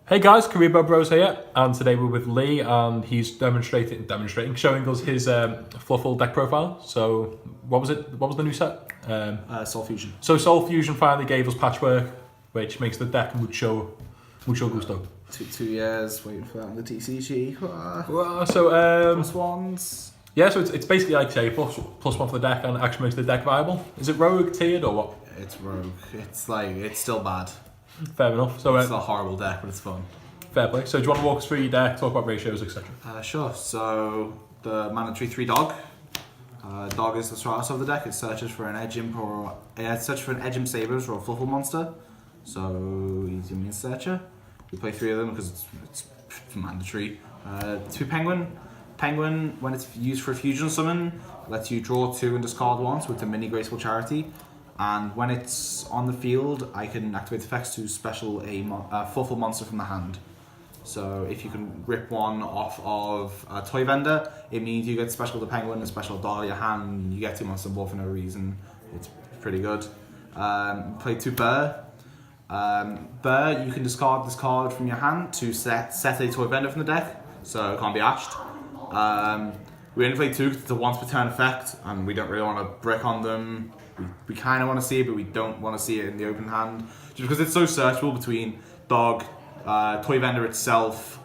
Hey guys, Career Bob Bros here, and today we're with Lee, and he's demonstrating, showing us his Fluffal deck profile. So, what was it? What was the new set? Soul Fusion. So Soul Fusion finally gave us Patchwork, which makes the deck mucho gusto. Two years waiting for that on the TCG. So, +1s. yeah, so it's basically like say plus one for the deck, and actually makes the deck viable. Is it rogue tiered or what? It's rogue. It's still bad. Fair enough. So it's a horrible deck, but it's fun. Fair play. So do you want to walk us through your deck, talk about ratios, etc.? Sure. So the mandatory 3 dog. Dog is the start of the deck. It searches for an edge imp or sabers or a Fluffal monster. So he's your main searcher. We play 3 of them because it's mandatory. 2 penguin. Penguin, when it's used for a fusion summon, lets you draw 2 and discard 1, so it's a mini graceful charity. And when it's on the field, I can activate effects to special a Fluffal monster from the hand. So if you can rip one off of a toy vendor, it means you get special the penguin and special doll your hand. You get 2 monsters on board for no reason. It's pretty good. Play 2 Burr. Burr, you can discard this card from your hand to set a toy vendor from the deck, so it can't be ashed. We only play 2 because it's a once per turn effect, and we don't really want to brick on them. We kind of want to see it, but we don't want to see it in the open hand, just because it's so searchable between dog, toy vendor itself,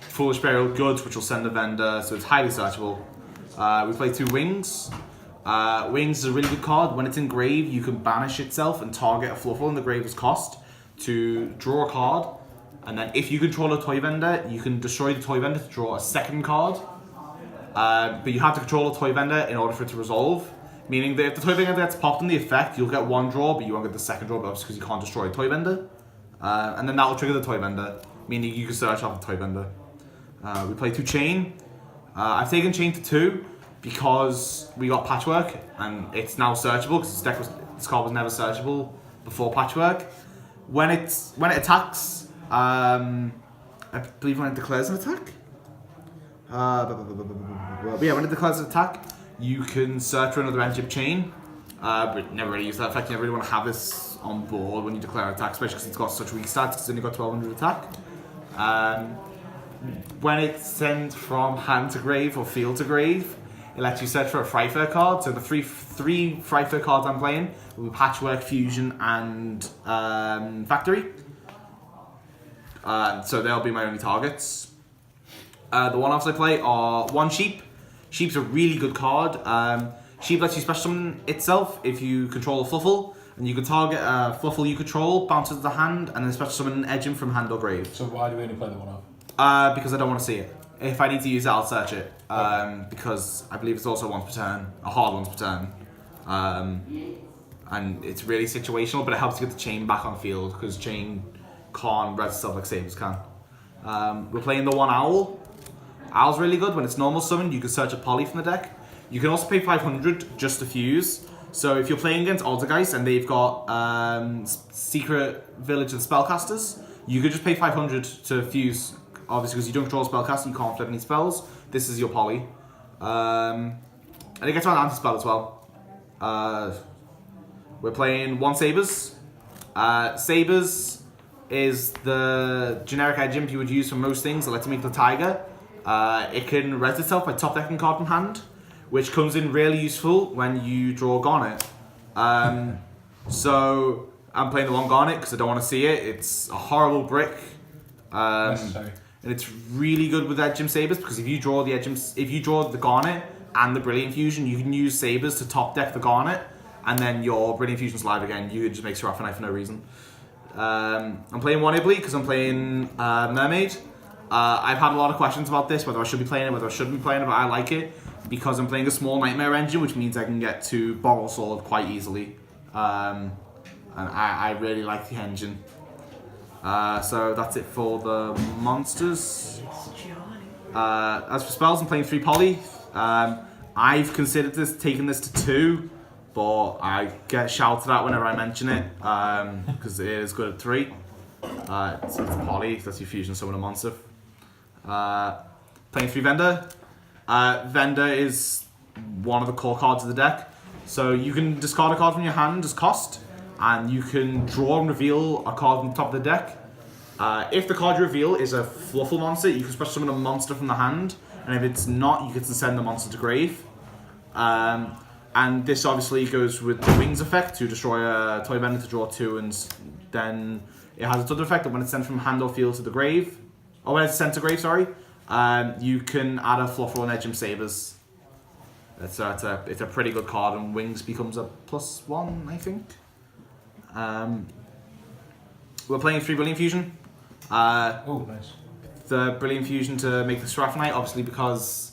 foolish burial goods, which will send a vendor, so it's highly searchable. We play 2 wings. Wings is a really good card. When it's in grave, you can banish itself and target a Fluffal in the grave's cost to draw a card, and then if you control a toy vendor, you can destroy the toy vendor to draw a second card. But you have to control a toy vendor in order for it to resolve. Meaning that if the toy vendor gets popped in the effect, you'll get 1 draw, but you won't get the second draw, but that's because you can't destroy a toy vendor. And then that'll trigger the toy vendor, meaning you can search off the toy vendor. We play 2 chain. I've taken chain to 2 because we got Patchwork, and it's now searchable because this card was never searchable before Patchwork. When it attacks, I believe when it declares an attack. But yeah, when it declares an attack, you can search for another Egypt chain. But never really use that effect. You never really want to have this on board when you declare an attack, especially because it's got such weak stats. It's only got 1200 attack. When it's sent from hand to grave or field to grave, it lets you search for a Fryfair card. So the three Fryfair cards I'm playing will be Patchwork, Fusion, and Factory. So they'll be my only targets. The one-offs I play are 1 Sheep. Sheep's a really good card. Sheep lets you special summon itself if you control a Fluffal, and you can target a Fluffal you control, bounce it to the hand, and then special summon an edge from hand or grave. So why do we only play the one-off? Because I don't want to see it. If I need to use it, I'll search it. Because I believe it's also once per turn, a hard once per turn. And it's really situational, but it helps to get the chain back on field, because chain can't res itself like Sabers can. We're playing the 1 Owl. Owl's really good. When it's normal summoned, you can search a poly from the deck. You can also pay 500 just to fuse. So if you're playing against Altergeist and they've got Secret Village of the Spellcasters, you could just pay 500 to fuse. Obviously, because you don't control spellcaster, you can't flip any spells. This is your poly. And it gets around anti-spell as well. We're playing 1 Sabers. Sabers is the generic edge imp you would use for most things that lets you make the tiger. It can res itself by top decking card from hand, which comes in really useful when you draw Garnet. So I'm playing the 1 Garnet because I don't want to see it. It's a horrible brick. Necessary. And it's really good with Edge Sabers because if you draw the Garnet and the Brilliant Fusion, you can use Sabers to top deck the Garnet, and then your Brilliant Fusion's live again. You can just make Seraphinite for no reason. I'm playing 1 Ibley because I'm playing Mermaid. I've had a lot of questions about this, whether I should be playing it, whether I shouldn't be playing it, but I like it because I'm playing a small Nightmare engine, which means I can get to Borrow Sword quite easily. And I really like the engine. So that's it for the monsters. As for spells, I'm playing 3 poly. I've considered taking this to 2, but I get shouted at whenever I mention it because it is good at 3. It's poly, that's your fusion summon a monster. Playing 3 vendor. Vendor is one of the core cards of the deck. So you can discard a card from your hand as cost, and you can draw and reveal a card from the top of the deck. If the card you reveal is a Fluffal monster, you can special summon a monster from the hand, and if it's not, you get to send the monster to grave. And this obviously goes with the Wings effect to destroy a toy vendor to draw 2, and then it has its other effect that when it's sent from hand or field to the grave, or when it's sent to grave, sorry, you can add a Fluffal and Edge Sabers. It's a pretty good card, and Wings becomes a +1, I think. We're playing 3 Brilliant Fusion. Oh, nice. The Brilliant Fusion to make the Seraphonite, obviously because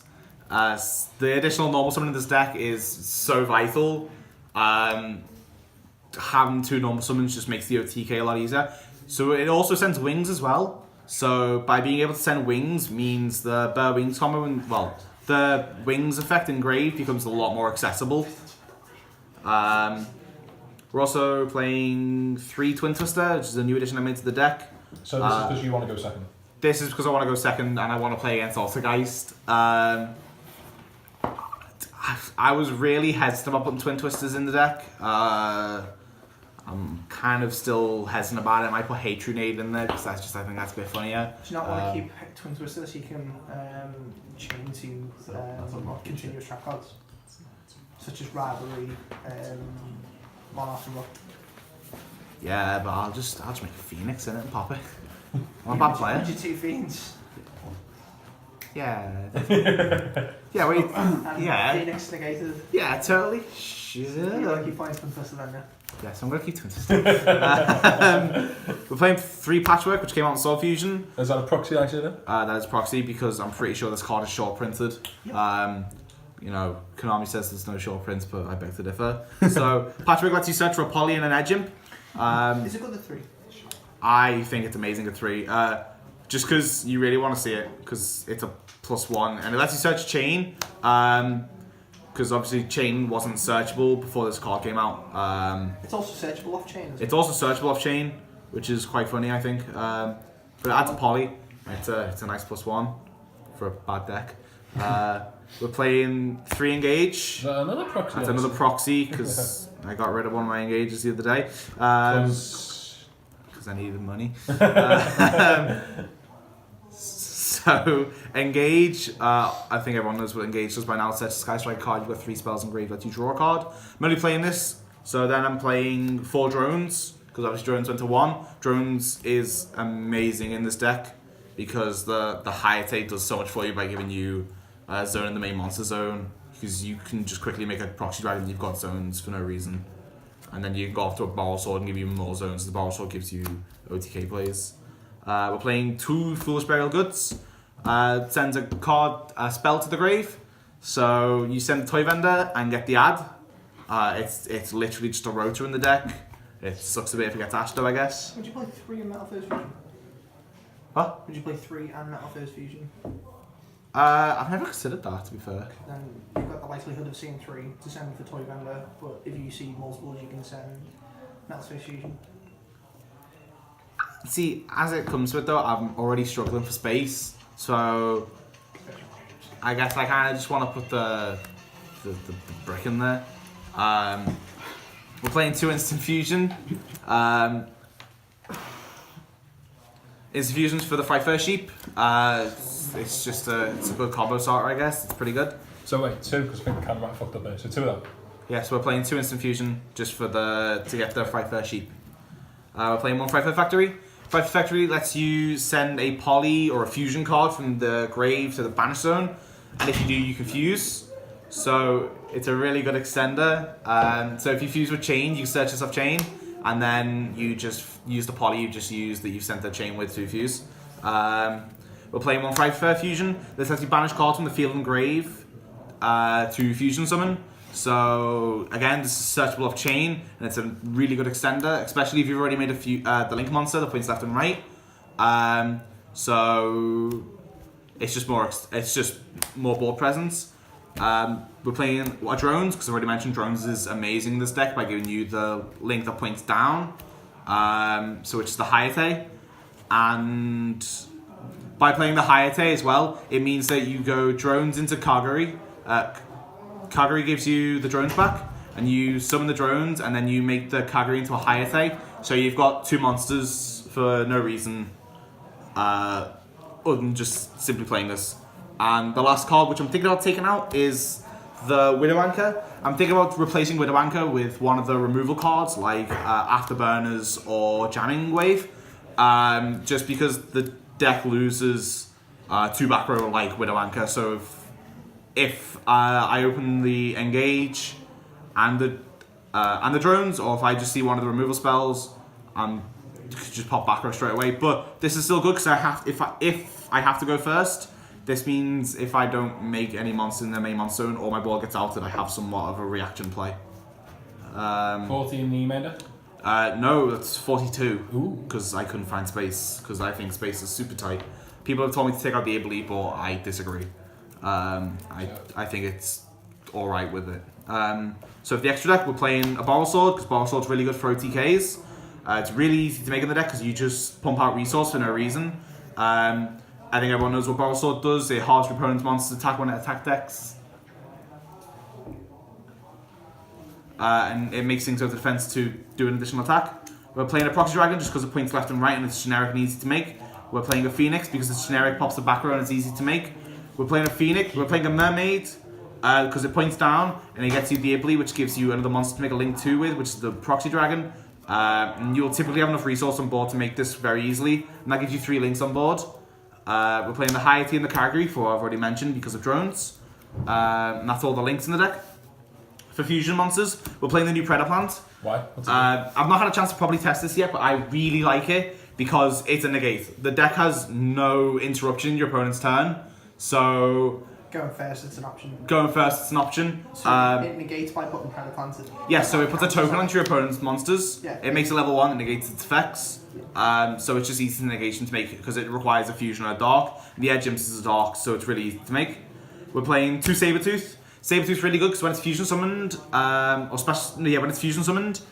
the additional normal summon in this deck is so vital. Having 2 normal summons just makes the OTK a lot easier. So it also sends Wings as well. So by being able to send Wings means the Bear Wings combo, the Wings effect in grave becomes a lot more accessible. We're also playing 3 Twin Twister, which is a new addition I made to the deck. So this is because you want to go second? This is because I want to go second and I want to play against Altergeist. I was really hesitant about putting Twin Twisters in the deck. I'm kind of still hesitant about it. I might put Hatrunade in there because I think that's a bit funnier. Do you not want to keep Twin Twisters so you can chain to more continuous trap cards? Such as Rivalry, Monarch and Rook. Yeah, but I'll just make a Phoenix in it and pop it. I'm a bad player. Would you 2 Fiends? Yeah. Yeah, wait. Yeah. Phoenix negated. Yeah, totally. Sure. You're going to keep playing Twin Twister then, yeah? Yes, I'm going to keep Twin Twister. We're playing 3 Patchwork, which came out in Soul Fusion. Is that a proxy I see then? That is proxy because I'm pretty sure this card is short printed. Yep. You know, Konami says there's no short prints, but I beg to differ. So, Patchwork lets you search for a Poly and an Edge Imp. Is it good at 3? I think it's amazing at 3. Just because you really want to see it, because it's a +1, and it lets you search Chain. Because obviously Chain wasn't searchable before this card came out. It's also searchable off chain. It's also searchable off Chain, which is quite funny, I think. But it adds a Poly. It's a nice +1 for a bad deck. We're playing 3 Engage. Is that another proxy? That's another proxy because I got rid of one of my Engages the other day. Because I needed money. So, Engage, I think everyone knows what Engage does by now. It sets a Sky Strike card, you've got 3 spells engraved, lets you draw a card. I'm only playing this, so then I'm playing 4 Drones, because obviously Drones went to 1. Drones is amazing in this deck, because the Hayate does so much for you by giving you a zone in the main monster zone, because you can just quickly make a proxy dragon, you've got zones for no reason. And then you can go off to a Barrel Sword and give you more zones. The Barrel Sword gives you OTK plays. We're playing 2 Foolish Burial Goods. Sends a spell to the grave. So you send the Toy Vendor and get the ad. It's literally just a rotor in the deck. It sucks a bit if it gets Ashto, I guess. Would you play 3 and Metal First Fusion? Huh? Would you play 3 and Metal First Fusion? I've never considered that, to be fair. Then you've got the likelihood of seeing 3 to send for Toy Vendor, but if you see multiples, you can send Metal First Fusion. See, as it comes to it though, I'm already struggling for space, so I guess I kind of just want to put the brick in there. We're playing 2 Instant Fusion. Instant Fusions for the Fight First Sheep. It's just it's a good combo starter, I guess. It's pretty good. So wait, 2, because I think the camera fucked up there. So 2 of them. Yeah, so we're playing 2 Instant Fusion just for to get the Fight First Sheep. We're playing 1 Fight First Factory. Fight First Factory lets you send a Poly or a Fusion card from the grave to the Banish Zone, and if you do, you can fuse. So it's a really good extender. So if you fuse with Chain, you can search this off Chain, and then you just use the Poly you've just used that you've sent the Chain with to fuse. We're playing 1 Fight First Fusion. This lets you banish cards from the field and grave to Fusion Summon. So again, this is searchable off Chain, and it's a really good extender, especially if you've already made the Link monster that points left and right. So it's just more board presence. We're playing Drones, because I already mentioned Drones is amazing in this deck by giving you the Link that points down, so which is the Hayate, and by playing the Hayate as well, it means that you go Drones into Kagari. Kagari gives you the drones back, and you summon the drones, and then you make the Kagari into a Hayate. So you've got 2 monsters for no reason, other than just simply playing this. And the last card, which I'm thinking about taking out, is the Widow Anchor. I'm thinking about replacing Widow Anchor with one of the removal cards, like Afterburners or Jamming Wave, just because the deck loses 2 back row like Widow Anchor. So if I open the Engage and the drones, or if I just see one of the removal spells, just pop back row straight away. But this is still good because if I have to go first, this means if I don't make any monster in the main monster zone or my ball gets outed, I have somewhat of a reaction play. 40 in the remainder? No, that's 42. Because I couldn't find space, because I think space is super tight. People have told me to take out the Able Leap, but I disagree. I think it's alright with it. So for the extra deck, we're playing a Borrow Sword, because Borrow Sword's really good for OTKs. It's really easy to make in the deck, because you just pump out resource for no reason. I think everyone knows what Borrow Sword does. It halves your opponent's monsters attack when it attack decks. And it makes things go to defense to do an additional attack. We're playing a Proxy Dragon just because it points left and right and it's generic and easy to make. We're playing a Phoenix because it's generic, pops the back row and it's easy to make. We're playing a Phoenix. We're playing a Mermaid because it points down and it gets you the Ability, which gives you another monster to make a link 2 with, which is the Proxy Dragon. And you'll typically have enough resource on board to make this very easily, and that gives you 3 links on board. We're playing the Hayate and the Kagari, for I've already mentioned, because of drones. And that's all the links in the deck. For fusion monsters, we're playing the new Predator Plant. Why? I've not had a chance to probably test this yet, but I really like it because it's a negate. The deck has no interruption in your opponent's turn, so Going first, it's an option. So it negates by putting Predator Plant in. Yeah, so it puts a token onto your opponent's monsters. Yeah. It makes it level 1 and negates its effects. So it's just easy to negation to make because it requires a fusion or a dark. The edge imps is a dark, so it's really easy to make. We're playing 2 Sabertooth. Sabertooth's really good because when it's fusion summoned, when it's fusion summoned,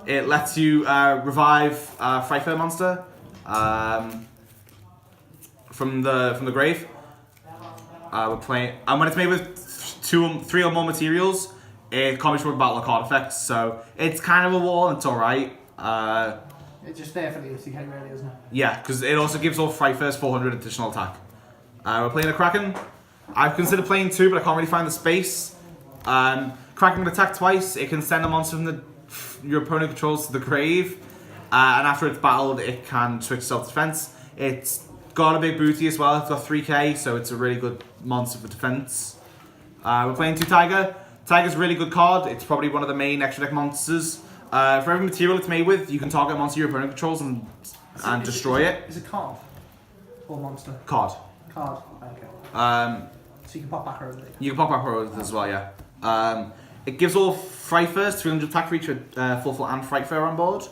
it lets you revive Frightfare monster from the grave. We're playing, and when it's made with 3 or more materials, it combines with battle card effects. So it's kind of a wall. It's all right. It's just there for the OTK, really, isn't it? Yeah, because it also gives all Frightfare's 400 additional attack. We're playing a Kraken. I've considered playing 2, but I can't really find the space. Kraken can attack twice. It can send a monster from your opponent controls to the grave, and after it's battled, it can switch self-defense. It's got a big booty as well. It's got 3k, so it's a really good monster for defense. We're playing 2 Tiger. Tiger's a really good card. It's probably one of the main extra deck monsters. For every material it's made with, you can target a monster your opponent controls and destroy it. Is it card? Or monster? Card. Card, okay. So you can pop back over it. You can pop back rows as well, yeah. It gives all Frightfares 300 attack for each Fluffal and Frightfare on board.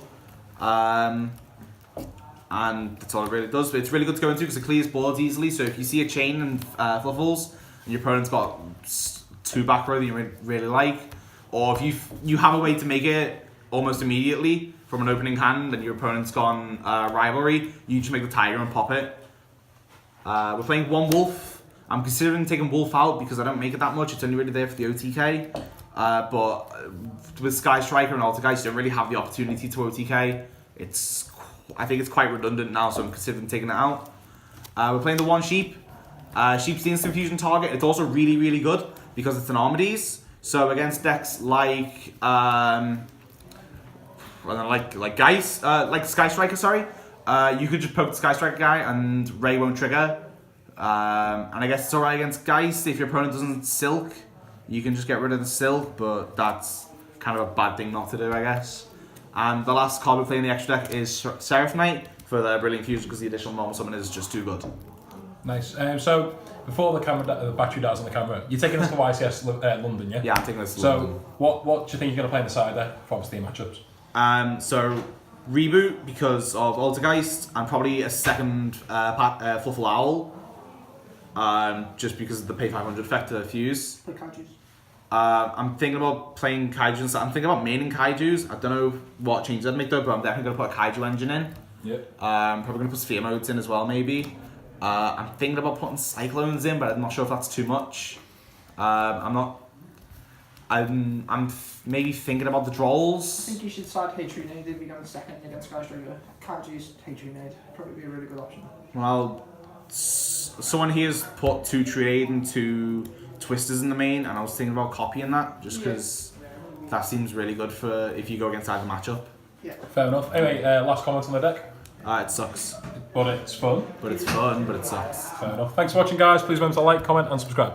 And that's all it really does. But it's really good to go into because it clears boards easily. So if you see a chain and Fluffals and your opponent's got 2 back row that you really like, or if you have a way to make it almost immediately from an opening hand and your opponent's gone Rivalry, you just make the Tiger and pop it. We're playing 1 Wolf. I'm considering taking Wolf out because I don't make it that much. It's only really there for the OTK. But with Sky Striker and Alter Guys, you don't really have the opportunity to OTK. I think it's quite redundant now, so I'm considering taking it out. We're playing the 1 Sheep. Sheep's the instant fusion target. It's also really, really good because it's an Armades. So against decks like Sky Striker, sorry. You could just poke the Sky Striker guy and Ray won't trigger. And I guess it's alright against Geist. If your opponent doesn't Silk, you can just get rid of the Silk, but that's kind of a bad thing not to do, I guess. And the last card we play in the extra deck is Seraph Knight for the Brilliant Fusion because the additional normal summon is just too good. Nice. So before the battery dies on the camera, you're taking us to YCS London, yeah? Yeah, I'm taking this to so London. What do you think you're going to play in the side there for obviously matchups? So Reboot because of Altergeist and probably a second Fluffal Owl. Just because of the pay 500 effect to fuse. Play Kaijus. I'm thinking about playing Kaijus. I'm thinking about maining Kaijus. I don't know what changes I'd make though, but I'm definitely going to put a Kaiju engine in. Yep. Probably going to put Sphere modes in as well, maybe. I'm thinking about putting Cyclones in, but I'm not sure if that's too much. I'm not. maybe thinking about the I Drolls. think you should start Hatred Nade if you're going second against Sky Striker. Can't use Hatred Nade. Probably be a really good option. Well, someone here's put 2 Trade and 2 Twisters in the main, and I was thinking about copying that just because that seems really good for if you go against either matchup. Yeah. Fair enough. Anyway, last comments on the deck. It sucks. But it's fun. But it's fun, but it sucks. Fair enough. Thanks for watching, guys. Please remember to like, comment, and subscribe.